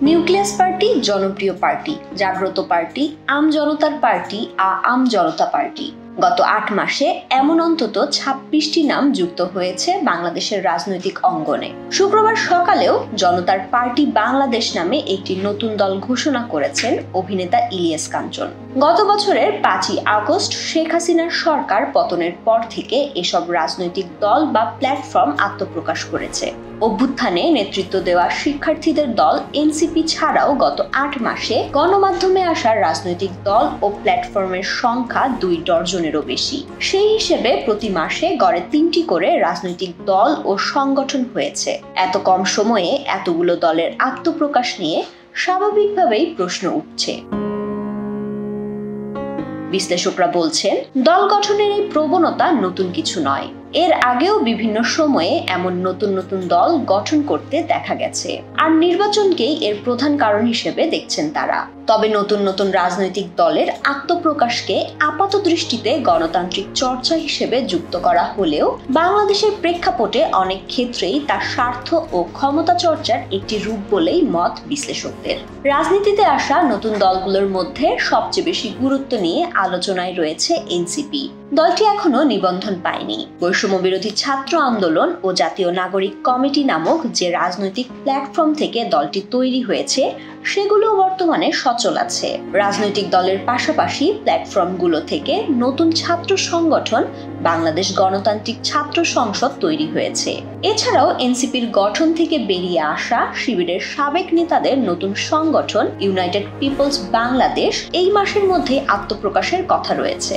Nucleus party, জনপ্রিয় party, জাগ্রত party, আম জনতার পার্টি, আম জনতা পার্টি। গত ৮ মাসে এমন অন্তত ২৬টি নাম যুক্ত হয়েছে বাংলাদেশের রাজনৈতিক অঙ্গনে। শুক্রবার সকালেও জনতার পার্টি বাংলাদেশ নামে একটি নতুন দল ঘোষণা করেছেন অভিনেতা ইলিয়াস কাঞ্চন। গত বছরের ৫ই আগস্ট শেখ হাসিনার সরকার পতনের পর থেকে এসব রাজনৈতিক দল বা প্ল্যাটফর্ম আত্মপ্রকাশ করেছে। অভ্যুত্থানে নেতৃত্ব দেওয়া শিক্ষার্থীদের দল এনসিপি ছাড়াও গত ৮ মাসে গণমাধ্যমে আসা রাজনৈতিক দল ও প্ল্যাটফর্মের সংখ্যা ২ ডজনেরও বেশি। সেই হিসেবে প্রতি মাসে গড়ে ৩টি করে রাজনৈতিক দল ও সংগঠন হয়েছে। এত কম সময়ে এতগুলো দলের আত্মপ্রকাশ নিয়ে স্বাভাবিকভাবেই প্রশ্ন উঠছে। বিশ্লেষকরা বলছেন, দল গঠনের এই প্রবণতা নতুন কিছু নয়। এর আগেও বিভিন্ন সময়ে এমন নতুন নতুন দল গঠন করতে দেখা গেছে, আর নির্বাচনকেই এর প্রধান কারণ হিসেবে দেখছেন তারা। তবে নতুন নতুন রাজনৈতিক দলের আত্মপ্রকাশকে আপাত দৃষ্টিতে গণতান্ত্রিক চর্চা হিসেবে যুক্ত করা হলেও বাংলাদেশের প্রেক্ষাপটে অনেক ক্ষেত্রেই তার স্বার্থ ও ক্ষমতা চর্চার একটি রূপ বলেই মত বিশ্লেষকদের। রাজনীতিতে আসা নতুন দলগুলোর মধ্যে সবচেয়ে বেশি গুরুত্ব নিয়ে আলোচনায় রয়েছে এনসিপি। দলটি এখনো নিবন্ধন পায়নি। বৈষম্য বিরোধী ছাত্র আন্দোলন ও জাতীয় নাগরিক কমিটি নামক যে রাজনৈতিক প্ল্যাটফর্ম থেকে দলটি তৈরি হয়েছে সেগুলো বর্তমানে সচল আছে। রাজনৈতিক দলের পাশাপাশি প্ল্যাটফর্মগুলো থেকে নতুন ছাত্র সংগঠন বাংলাদেশ গণতান্ত্রিক ছাত্র সংসদ তৈরি হয়েছে। এছাড়াও এনসিপির গঠন থেকে বেরিয়ে আসা শিবিরের সাবেক নেতাদের নতুন সংগঠন ইউনাইটেড পিপলস বাংলাদেশ এই মাসের মধ্যে আত্মপ্রকাশের কথা রয়েছে।